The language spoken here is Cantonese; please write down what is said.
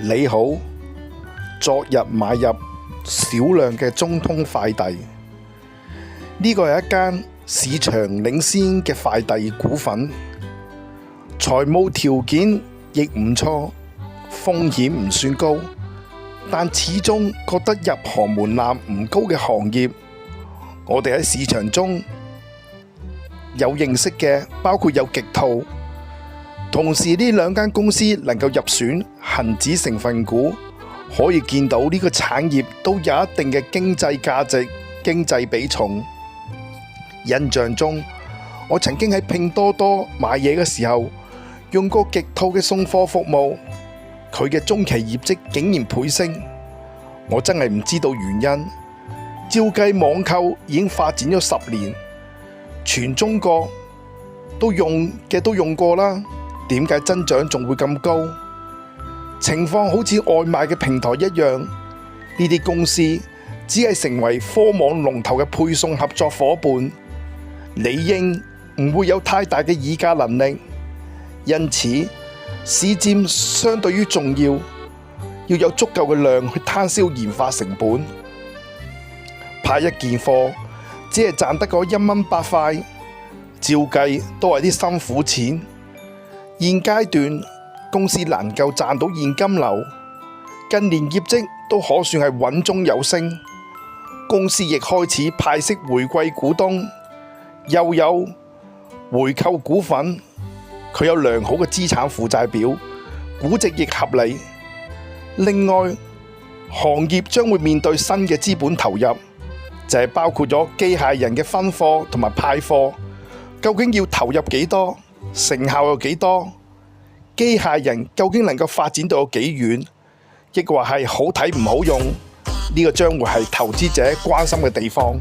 你好，昨日買入少量嘅中通快遞，呢個係一間市場領先嘅快遞股份，財務條件亦唔錯，風險唔算高，但始終覺得入行門檻唔高嘅行業，我哋喺市場中有認識嘅包括有極兔。同時呢兩間公司能夠入選恒指成分股，可以見到呢個產業都有一定嘅經濟價值、經濟比重。印象中，我曾經喺拼多多買嘢嘅時候，用過極兔嘅送貨服務，佢嘅中期業績竟然倍升，我真係唔知道原因。照計網購已經發展咗10年，全中國都用過啦。點解增長仲會咁高？情況好似外賣嘅平台一樣，呢啲公司只係成為科網龍頭嘅配送合作夥伴，理應唔會有太大嘅議價能力。因此，市佔相對於重要，要有足夠嘅量去攤銷研發成本。派一件貨只係賺得個1蚊8塊，照計都係啲辛苦錢。現階段公司能夠賺到現金流，近年業績都可算係穩中有升。公司亦開始派息回饋股東，又有回購股份，佢有良好嘅資產負債表，估值亦合理。另外，行業將會面對新嘅資本投入，就係包括咗機械人嘅分貨同埋派貨，究竟要投入幾多？成效有幾多？機械人究竟能夠發展到有幾遠？抑或係好睇唔好用？呢個將會係投資者關心嘅地方。